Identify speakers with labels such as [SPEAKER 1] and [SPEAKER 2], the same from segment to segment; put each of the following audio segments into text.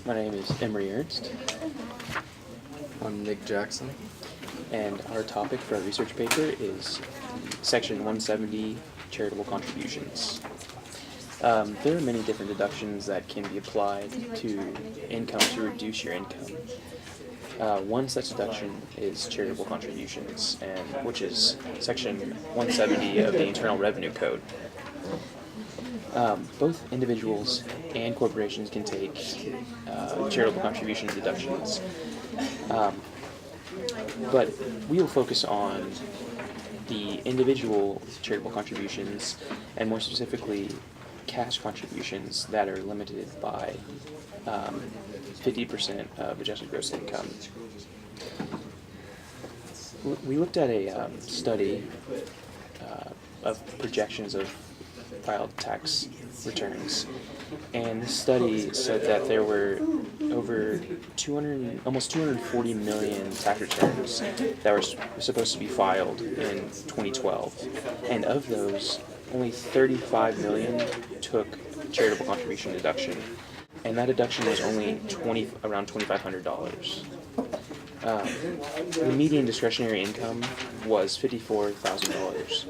[SPEAKER 1] My name is Emery Ernst,
[SPEAKER 2] I'm Nick Jackson.
[SPEAKER 1] and our topic for our research paper is Section 170, Charitable Contributions. There are many different deductions that can be applied to income to reduce your income. One such deduction is charitable contributions, which is Section 170 of the Internal Revenue Code. Both individuals and corporations can take charitable contribution deductions, but we will focus on the individual charitable contributions, and more specifically, cash contributions that are limited by 50% of adjusted gross income. We looked at a study of projections of filed tax returns, and this study said that there were over almost 240 million tax returns that were supposed to be filed in 2012, and of those, only 35 million took charitable contribution deduction, and that deduction was only around $2,500. The median discretionary income was $54,000.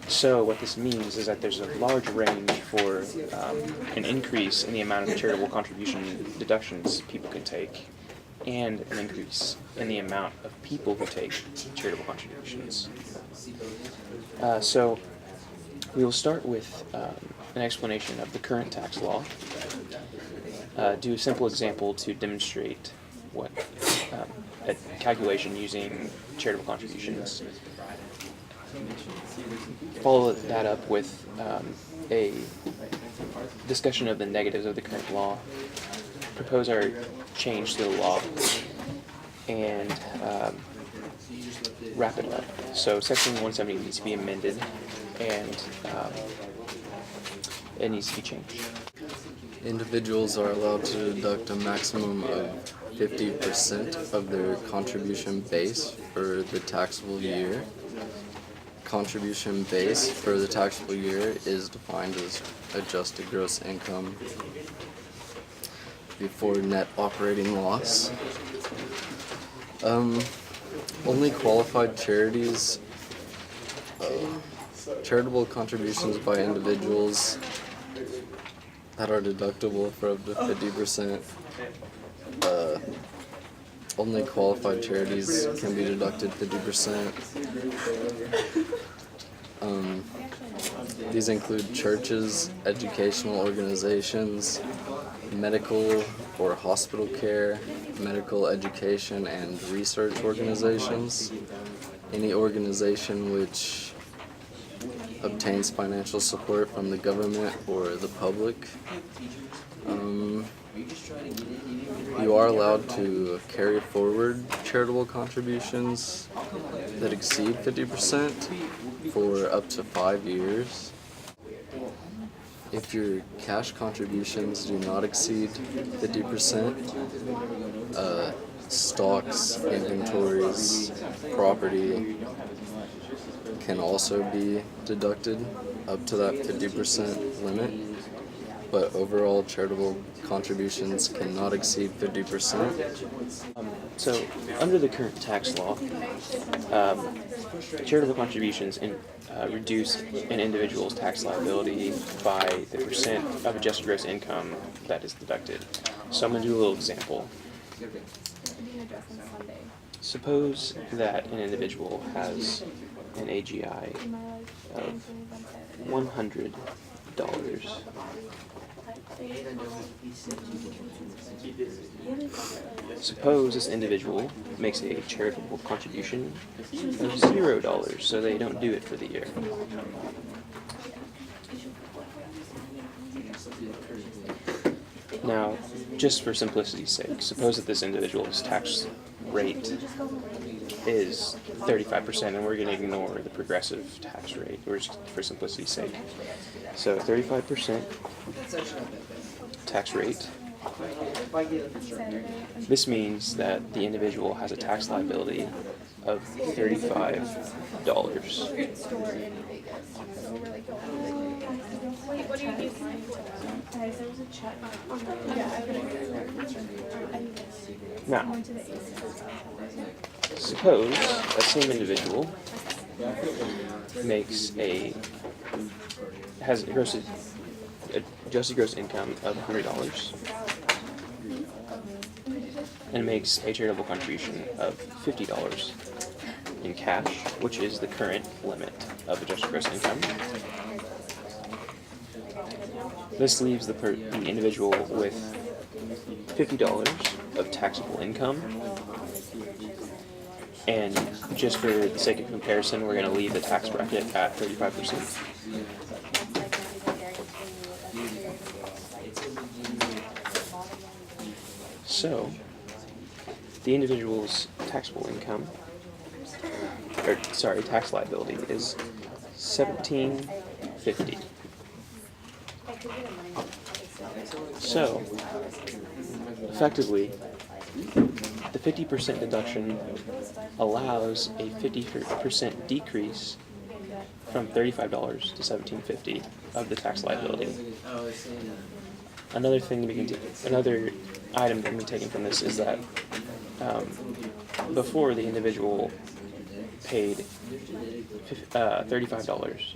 [SPEAKER 1] So what this means is that there's a large range for an increase in the amount of charitable contribution deductions people can take, and an increase in the amount of people who take charitable contributions. So we will start with an explanation of the current tax law, do a simple example to demonstrate what a calculation using charitable contributions. Follow that up with a discussion of the negatives of the current law, propose our change to the law, and wrap it up. So Section 170 needs to be amended, and it needs to be changed.
[SPEAKER 2] Individuals are allowed to deduct a maximum of 50% of their contribution base for the taxable year. Contribution base for the taxable year is defined as adjusted gross income before net operating loss. Only qualified charities, charitable contributions by individuals that are deductible for up to 50%. Only qualified charities can be deducted 50%. These include churches, educational organizations, medical or hospital care, medical education and research organizations, any organization which obtains financial support from the government or the public. You are allowed to carry forward charitable contributions that exceed 50% for up to 5 years. If your cash contributions do not exceed 50%, stocks, inventories, property can also be deducted up to that 50% limit, but overall charitable contributions cannot exceed 50%.
[SPEAKER 1] So under the current tax law, charitable contributions reduce an individual's tax liability by the percent of adjusted gross income that is deducted. So I'm going to do a little example. Suppose that an individual has an AGI of $100. Suppose this individual makes a charitable contribution of $0, so they don't do it for the year. Now, just for simplicity's sake, suppose that this individual's tax rate is 35%, and we're going to ignore the progressive tax rate, for simplicity's sake. So 35% tax rate. This means that the individual has a tax liability of $35. Now, suppose that same individual has adjusted gross income of $100 and makes a charitable contribution of $50 in cash, which is the current limit of adjusted gross income. This leaves the individual with $50 of taxable income, and just for the sake of comparison, we're going to leave the tax bracket at 35%. So, the individual's taxable income, tax liability is $1,750. So, effectively, the 50% deduction allows a 50% decrease from $35 to $1,750 of the tax liability. Another item that can be taken from this is that before the individual paid $35,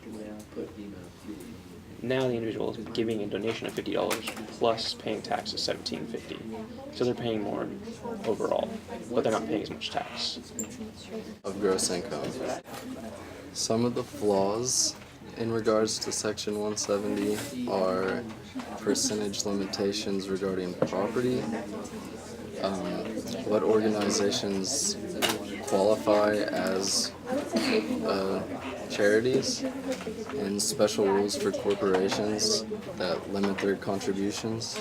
[SPEAKER 1] now the individual is giving a donation of $50 plus paying tax of $1,750. So they're paying more overall, but they're not paying as much tax.
[SPEAKER 2] Of gross income. Some of the flaws in regards to Section 170 are percentage limitations regarding property, what organizations qualify as charities, and special rules for corporations that limit their contributions.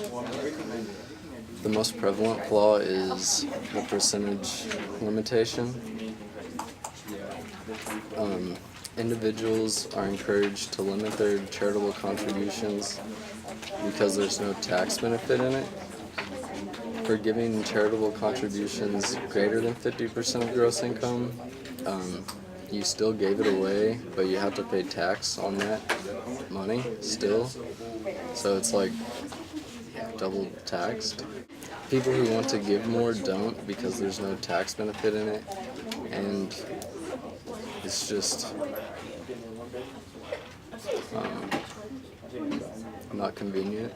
[SPEAKER 2] The most prevalent flaw is the percentage limitation. Individuals are encouraged to limit their charitable contributions because there's no tax benefit in it. For giving charitable contributions greater than 50% of gross income, you still gave it away, but you have to pay tax on that money still. So it's like double taxed. People who want to give more don't because there's no tax benefit in it, and it's just not convenient.